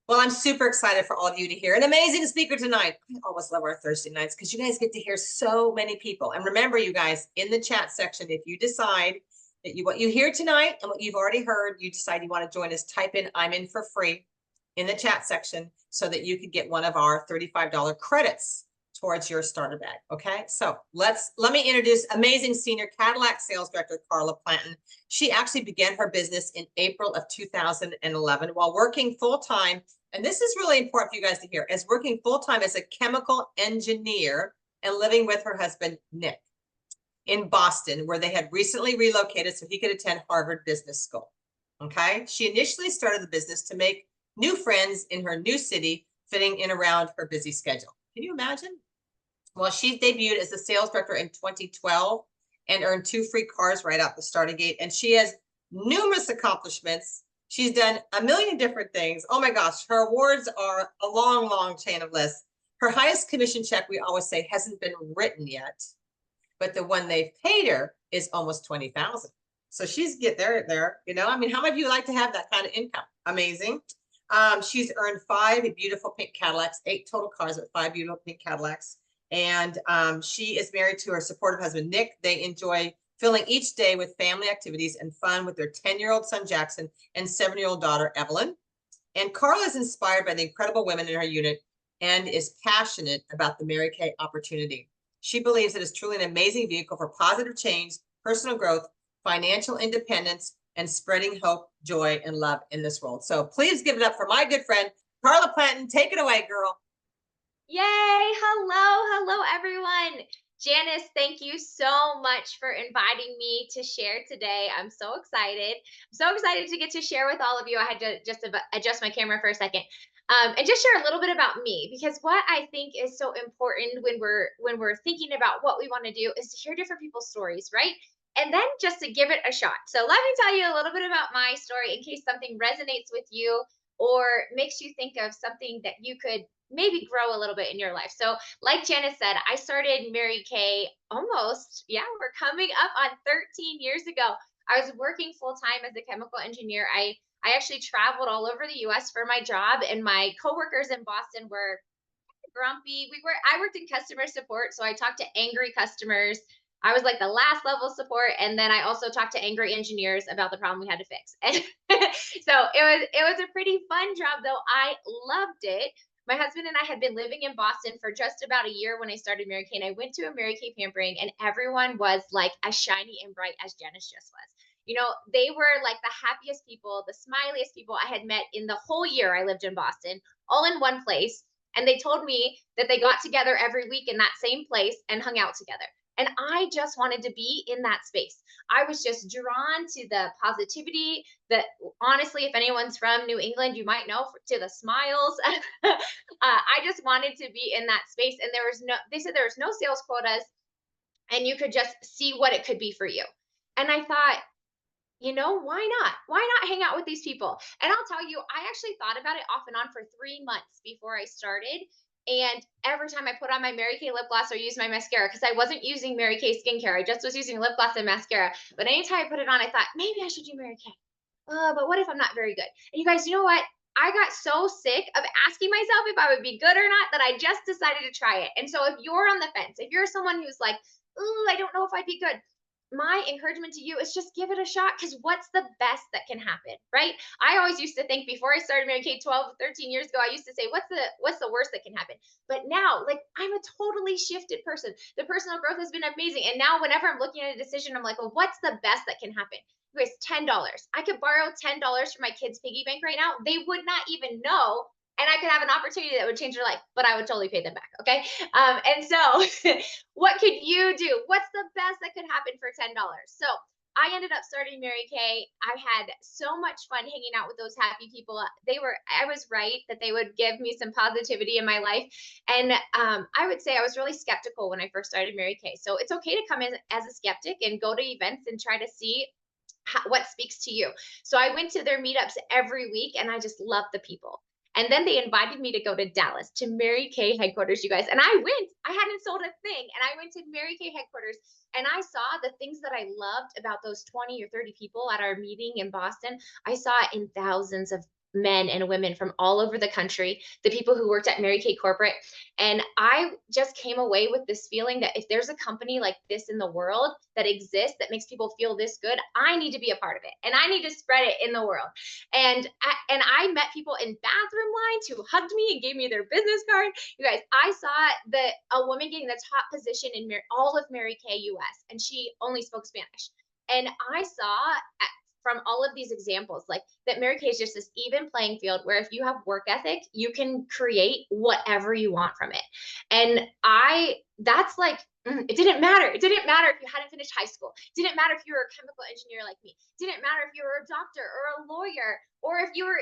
Well, I'm super excited for all of you to hear an amazing speaker tonight. I always love our Thursday nights because you guys get to hear so many people. And remember, you guys, in the chat section, if you decide that what you hear tonight and what you've already heard, you decide you want to join us, type in "I'm in for free" in the chat section so that you could get one of our $35 credits towards your starter bag. Okay, so let me introduce amazing senior Cadillac sales director Karla Plantan. She actually began her business in April of 2011 while working full-time, and this is really important for you guys to hear, as working full-time as a chemical engineer and living with her husband Nick in Boston, where they had recently relocated so he could attend Harvard Business School. Okay, she initially started the business to make new friends in her new city, fitting in around her busy schedule. Can you imagine? Well, she debuted as a sales director in 2012 and earned 2 free cars right out the starting gate. And she has numerous accomplishments. She's done a million different things. Oh my gosh, her awards are a long, long chain of lists. Her highest commission check, we always say, hasn't been written yet, but the one they've paid her is almost 20,000. So she's there. You know, I mean, how many of you like to have that kind of income? Amazing. She's earned 5 beautiful pink Cadillacs, 8 total cars with 5 beautiful pink Cadillacs. And she is married to her supportive husband, Nick. They enjoy filling each day with family activities and fun with their 10-year-old son, Jackson, and 7-year-old daughter, Evelyn. And Karla is inspired by the incredible women in her unit and is passionate about the Mary Kay opportunity. She believes it is truly an amazing vehicle for positive change, personal growth, financial independence, and spreading hope, joy, and love in this world. So please give it up for my good friend, Karla Plantan. Take it away, girl. Yay! Hello, everyone. Janice, thank you so much for inviting me to share today. I'm so excited. I'm so excited to get to share with all of you. I had to just adjust my camera for a second. And just share a little bit about me, because what I think is so important when we're thinking about what we want to do is to hear different people's stories, right? And then just to give it a shot. So let me tell you a little bit about my story in case something resonates with you or makes you think of something that you could maybe grow a little bit in your life. So, like Janice said, I started Mary Kay almost, yeah, we're coming up on 13 years ago. I was working full time as a chemical engineer. I actually traveled all over the US for my job, and my coworkers in Boston were grumpy. I worked in customer support, so I talked to angry customers. I was like the last level support, and then I also talked to angry engineers about the problem we had to fix. And so it was a pretty fun job, though. I loved it. My husband and I had been living in Boston for just about a year when I started Mary Kay, and I went to a Mary Kay pampering, and everyone was like as shiny and bright as Janice just was. You know, they were like the happiest people, the smiliest people I had met in the whole year I lived in Boston, all in one place. And they told me that they got together every week in that same place and hung out together. And I just wanted to be in that space. I was just drawn to the positivity that, honestly, if anyone's from New England, you might know, to the smiles. I just wanted to be in that space. And they said there was no sales quotas and you could just see what it could be for you. And I thought, why not? Why not hang out with these people? And I'll tell you, I actually thought about it off and on for 3 months before I started. And every time I put on my Mary Kay lip gloss or use my mascara, because I wasn't using Mary Kay skincare, I just was using lip gloss and mascara. But anytime I put it on, I thought, maybe I should do Mary Kay. But what if I'm not very good? And you guys, you know what? I got so sick of asking myself if I would be good or not that I just decided to try it. And so if you're on the fence, if you're someone who's like, ooh, I don't know if I'd be good, my encouragement to you is just give it a shot, because what's the best that can happen, right? I always used to think, before I started Mary Kay 12, 13 years ago, I used to say, what's the worst that can happen? But now, like, I'm a totally shifted person. The personal growth has been amazing. And now whenever I'm looking at a decision, I'm like, well, what's the best that can happen? You guys, $10. I could borrow $10 from my kids' piggy bank right now. They would not even know, and I could have an opportunity that would change their life, but I would totally pay them back. Okay. And so what could you do? What's the best that could happen for $10? So I ended up starting Mary Kay. I had so much fun hanging out with those happy people. I was right that they would give me some positivity in my life. And I would say I was really skeptical when I first started Mary Kay. So it's okay to come in as a skeptic and go to events and try to see what speaks to you. So I went to their meetups every week, and I just loved the people. And then they invited me to go to Dallas to Mary Kay headquarters, you guys. And I went. I hadn't sold a thing. And I went to Mary Kay headquarters, and I saw the things that I loved about those 20 or 30 people at our meeting in Boston. I saw it in thousands of men and women from all over the country, the people who worked at Mary Kay Corporate. And I just came away with this feeling that if there's a company like this in the world that exists that makes people feel this good, I need to be a part of it and I need to spread it in the world. And I met people in bathroom lines who hugged me and gave me their business card. You guys, I saw a woman getting the top position in all of Mary Kay US, and she only spoke Spanish. And I saw from all of these examples, like that Mary Kay is just this even playing field where if you have work ethic, you can create whatever you want from it. And that's like, it didn't matter. It didn't matter if you hadn't finished high school. It didn't matter if you were a chemical engineer like me. It didn't matter if you were a doctor or a lawyer or if you were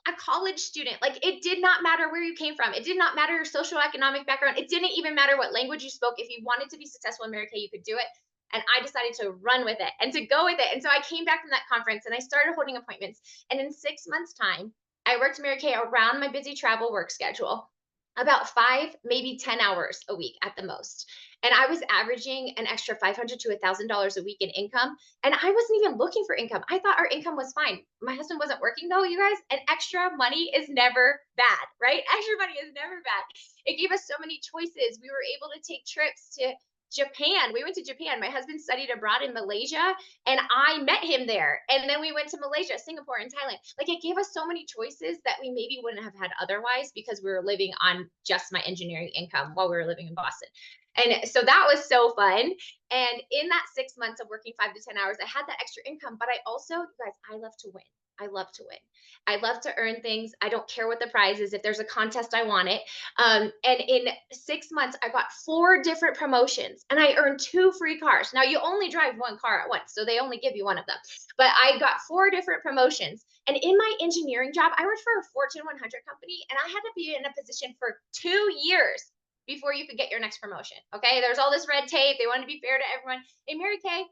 a college student. Like, it did not matter where you came from. It did not matter your social economic background. It didn't even matter what language you spoke. If you wanted to be successful in Mary Kay, you could do it. And I decided to run with it and to go with it. And so I came back from that conference and I started holding appointments. And in 6 months' time, I worked Mary Kay around my busy travel work schedule, about 5, maybe 10 hours a week at the most. And I was averaging an extra $500 to $1,000 a week in income. And I wasn't even looking for income. I thought our income was fine. My husband wasn't working though, you guys, and extra money is never bad, right? Extra money is never bad. It gave us so many choices. We were able to take trips to Japan. We went to Japan. My husband studied abroad in Malaysia and I met him there. And then we went to Malaysia, Singapore, and Thailand. Like, it gave us so many choices that we maybe wouldn't have had otherwise because we were living on just my engineering income while we were living in Boston. And so that was so fun. And in that 6 months of working 5 to 10 hours, I had that extra income. But I also, you guys, I love to win. I love to win. I love to earn things. I don't care what the prize is. If there's a contest, I want it. And in 6 months, I got 4 different promotions and I earned 2 free cars. Now, you only drive 1 car at once, so they only give you one of them. But I got 4 different promotions. And in my engineering job, I worked for a Fortune 100 company and I had to be in a position for 2 years before you could get your next promotion. Okay. There's all this red tape. They want to be fair to everyone. In Mary Kay,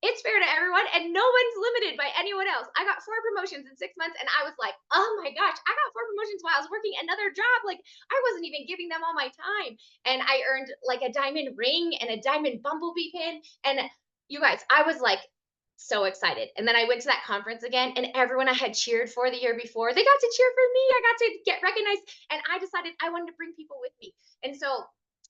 it's fair to everyone and no one's limited by anyone else. I got 4 promotions in 6 months and I was like, oh my gosh, I got 4 promotions while I was working another job. Like, I wasn't even giving them all my time. And I earned like a diamond ring and a diamond bumblebee pin. And you guys, I was like so excited. And then I went to that conference again and everyone I had cheered for the year before, they got to cheer for me. I got to get recognized. And I decided I wanted to bring people with me. And so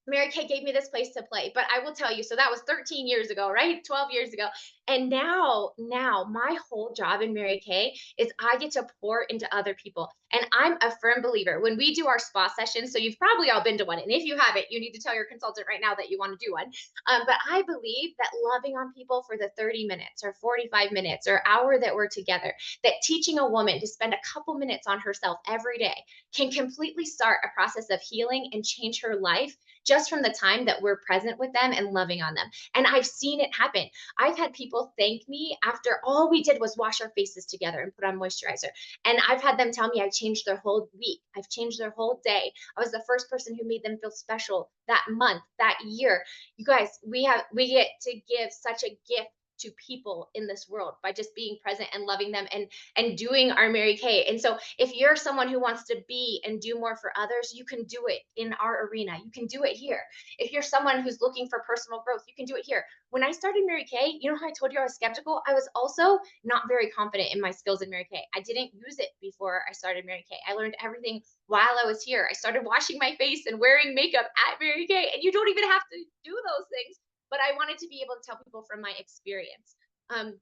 Mary Kay gave me this place to play. But I will tell you, so that was 13 years ago, right? 12 years ago. And now my whole job in Mary Kay is I get to pour into other people. And I'm a firm believer when we do our spa sessions. So you've probably all been to one. And if you haven't, you need to tell your consultant right now that you want to do one. But I believe that loving on people for the 30 minutes or 45 minutes or hour that we're together, that teaching a woman to spend a couple minutes on herself every day can completely start a process of healing and change her life just from the time that we're present with them and loving on them. And I've seen it happen. I've had people thank me after all we did was wash our faces together and put on moisturizer. And I've had them tell me I changed their whole week. I've changed their whole day. I was the first person who made them feel special that month, that year. You guys, we get to give such a gift to people in this world by just being present and loving them and doing our Mary Kay. And so if you're someone who wants to be and do more for others, you can do it in our arena. You can do it here. If you're someone who's looking for personal growth, you can do it here. When I started Mary Kay, you know how I told you I was skeptical? I was also not very confident in my skills in Mary Kay. I didn't use it before I started Mary Kay. I learned everything while I was here. I started washing my face and wearing makeup at Mary Kay, and you don't even have to do those things, but I wanted to be able to tell people from my experience.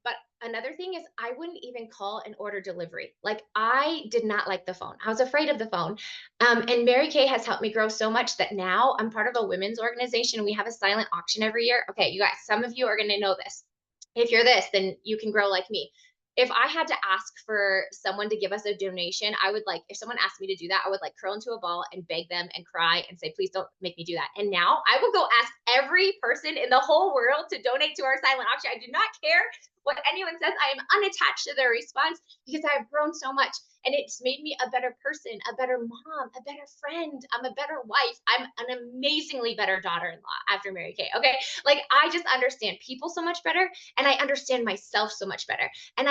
But another thing is I wouldn't even call an order delivery. Like, I did not like the phone. I was afraid of the phone. And Mary Kay has helped me grow so much that now I'm part of a women's organization. We have a silent auction every year. Okay, you guys, some of you are going to know this. If you're this, then you can grow like me. If I had to ask for someone to give us a donation, I would like, if someone asked me to do that, I would like curl into a ball and beg them and cry and say, please don't make me do that. And now I will go ask every person in the whole world to donate to our silent auction. I do not care what anyone says. I am unattached to their response because I have grown so much. And it's made me a better person, a better mom, a better friend. I'm a better wife. I'm an amazingly better daughter-in-law after Mary Kay. Okay. Like, I just understand people so much better and I understand myself so much better. And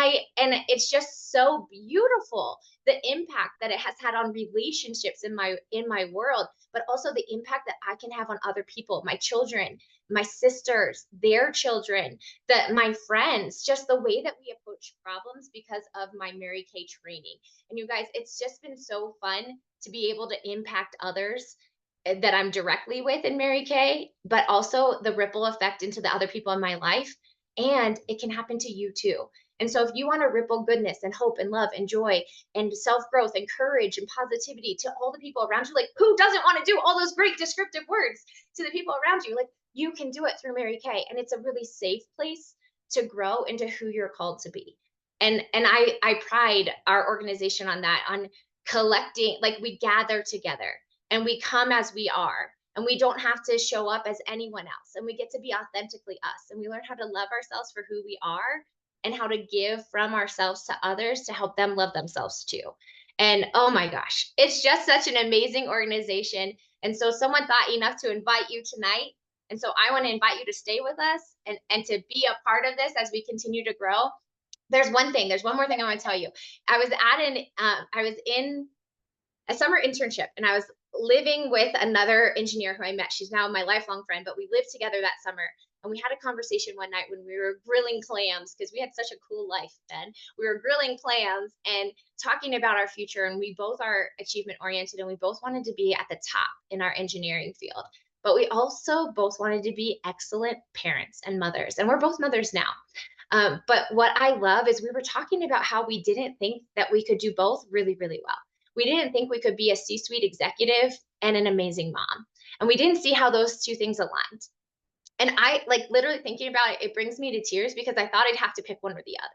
it's just so beautiful, the impact that it has had on relationships in my world, but also the impact that I can have on other people, my children, my sisters, their children, that my friends, just the way that we approach problems because of my Mary Kay training. And you guys, it's just been so fun to be able to impact others that I'm directly with in Mary Kay, but also the ripple effect into the other people in my life. And it can happen to you too. And so if you want to ripple goodness and hope and love and joy and self-growth and courage and positivity to all the people around you, like who doesn't want to do all those great descriptive words to the people around you? Like you can do it through Mary Kay. And it's a really safe place to grow into who you're called to be. And I pride our organization on that, on collecting, like we gather together and we come as we are, and we don't have to show up as anyone else, and we get to be authentically us, and we learn how to love ourselves for who we are and how to give from ourselves to others to help them love themselves too. And oh my gosh, it's just such an amazing organization. And so someone thought enough to invite you tonight. And so I want to invite you to stay with us and to be a part of this as we continue to grow. There's one more thing I want to tell you. I was in a summer internship, and I was living with another engineer who I met. She's now my lifelong friend, but we lived together that summer. And we had a conversation one night when we were grilling clams, because we had such a cool life then. We were grilling clams and talking about our future. And we both are achievement oriented, and we both wanted to be at the top in our engineering field. But we also both wanted to be excellent parents and mothers. And we're both mothers now. But what I love is we were talking about how we didn't think that we could do both really, really well. We didn't think we could be a C-suite executive and an amazing mom. And we didn't see how those two things aligned. And I like literally thinking about it, it brings me to tears because I thought I'd have to pick one or the other.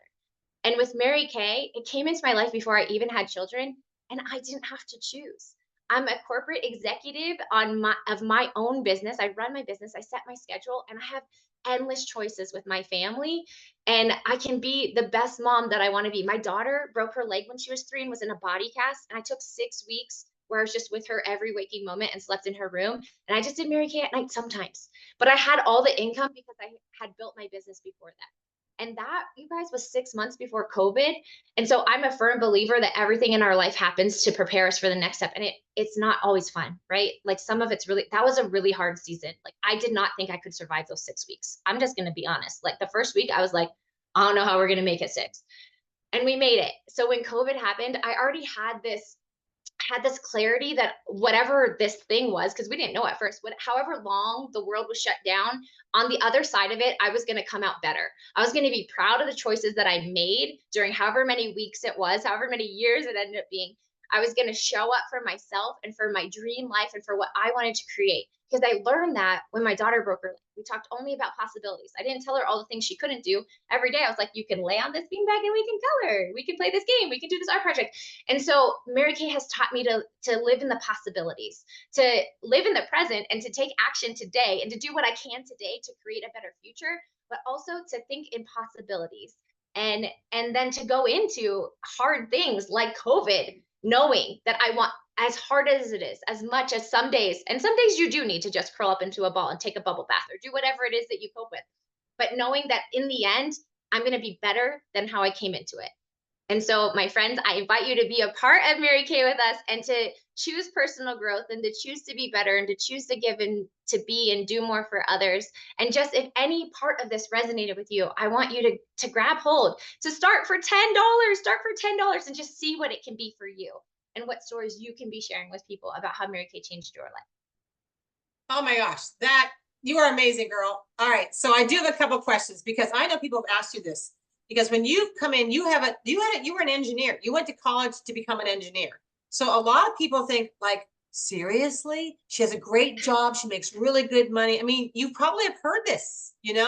And with Mary Kay, it came into my life before I even had children, and I didn't have to choose. I'm a corporate executive of my own business. I run my business, I set my schedule, and I have endless choices with my family, and I can be the best mom that I want to be. My daughter broke her leg when she was 3 and was in a body cast, and I took 6 weeks where I was just with her every waking moment and slept in her room. And I just did Mary Kay at night sometimes. But I had all the income because I had built my business before that. And that, you guys, was 6 months before COVID. And so I'm a firm believer that everything in our life happens to prepare us for the next step. And it's not always fun, right? Like some of it's really, that was a really hard season. Like I did not think I could survive those 6 weeks. I'm just going to be honest. Like the first week I was like, I don't know how we're going to make it 6. And we made it. So when COVID happened, I already had this clarity that whatever this thing was, because we didn't know at first, however long the world was shut down, on the other side of it, I was going to come out better. I was going to be proud of the choices that I made during however many weeks it was, however many years it ended up being. I was going to show up for myself and for my dream life and for what I wanted to create. Because I learned that when my daughter broke her leg. We talked only about possibilities. I didn't tell her all the things she couldn't do. Every day I was like, you can lay on this beanbag and we can color. We can play this game. We can do this art project. And so Mary Kay has taught me to live in the possibilities, to live in the present, and to take action today and to do what I can today to create a better future, but also to think in possibilities. And then to go into hard things like COVID, knowing that I want, as hard as it is, as much as some days, and some days you do need to just curl up into a ball and take a bubble bath or do whatever it is that you cope with. But knowing that in the end, I'm going to be better than how I came into it. And so, my friends, I invite you to be a part of Mary Kay with us and to choose personal growth and to choose to be better and to choose to give and to be and do more for others. And just if any part of this resonated with you, I want you to grab hold, to start for $10, and just see what it can be for you and what stories you can be sharing with people about how Mary Kay changed your life. Oh my gosh, that you are amazing, girl. All right, so I do have a couple questions because I know people have asked you this. Because when you come in, you were an engineer. You went to college to become an engineer. So a lot of people think like, seriously, she has a great job. She makes really good money. I mean, you probably have heard this, Yes.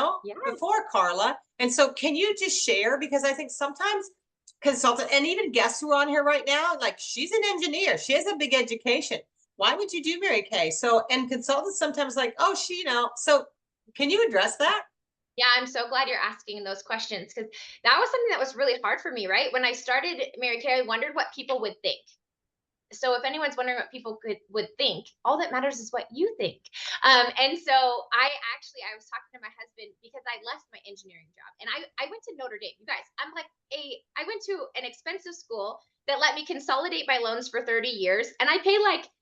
before, Karla. And so can you just share? Because I think sometimes consultant and even guests who are on here right now, like she's an engineer. She has a big education. Why would you do Mary Kay? So, and consultants sometimes like, oh, so can you address that? Yeah, I'm so glad you're asking those questions because that was something that was really hard for me, right? When I started Mary Kay, I wondered what people would think. So if anyone's wondering what people would think, all that matters is what you think. And so I was talking to my husband because I left my engineering job and I went to Notre Dame. You guys, I went to an expensive school that let me consolidate my loans for 30 years, and I pay like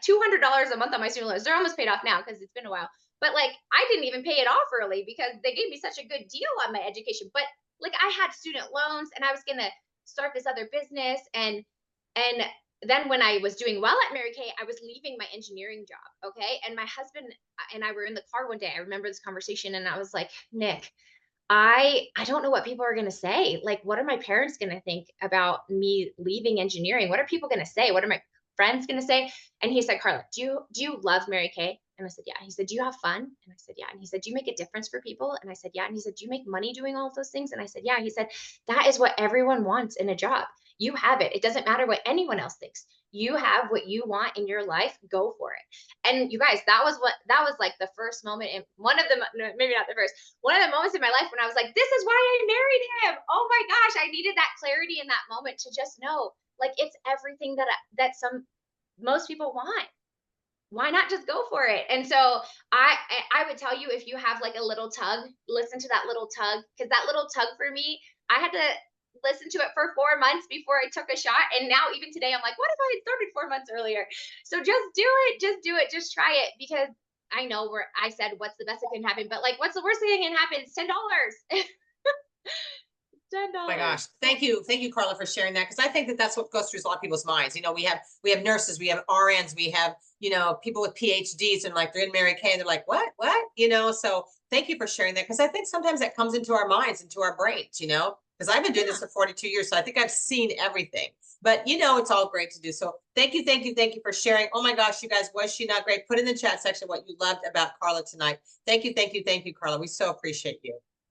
$200 a month on my student loans. They're almost paid off now because it's been a while. But like I didn't even pay it off early because they gave me such a good deal on my education. But like I had student loans and I was gonna start this other business and then when I was doing well at Mary Kay, I was leaving my engineering job. Okay. And my husband and I were in the car one day. I remember this conversation and I was like, Nick, I don't know what people are going to say. Like, what are my parents going to think about me leaving engineering? What are people going to say? What are my friends going to say? And he said, Karla, do you love Mary Kay? And I said, yeah. He said, do you have fun? And I said, yeah. And he said, do you make a difference for people? And I said, yeah. And he said, do you make money doing all of those things? And I said, yeah. He said, that is what everyone wants in a job. You have it. It doesn't matter what anyone else thinks. You have what you want in your life. Go for it. And you guys, that was like the first moment in one of the, no, maybe not the first, one of the moments in my life when I was like, this is why I married him. Oh my gosh, I needed that clarity in that moment to just know, like, it's everything that most people want. Why not just go for it? And so I would tell you, if you have like a little tug, listen to that little tug, because that little tug for me, I had to listen to it for 4 months before I took a shot. And now even today, I'm like, what if I had started 4 months earlier? So just do it, just do it, just try it, because I know where I said, what's the best that can happen? But like, what's the worst thing that can happen? It's $10. $10. Oh my gosh. Thank you. Thank you, Karla, for sharing that. Cause I think that that's what goes through a lot of people's minds. You know, we have nurses, we have RNs, we have, you know, people with PhDs and like they're in Mary Kay and they're like, what, you know? So thank you for sharing that. Cause I think sometimes that comes into our minds, into our brains, you know, cause I've been doing this Yeah. for 42 years. So I think I've seen everything, but you know, it's all great to do. So thank you. Thank you for sharing. Oh my gosh, you guys, was she not great? Put in the chat section what you loved about Karla tonight. Thank you, Karla. We so appreciate you.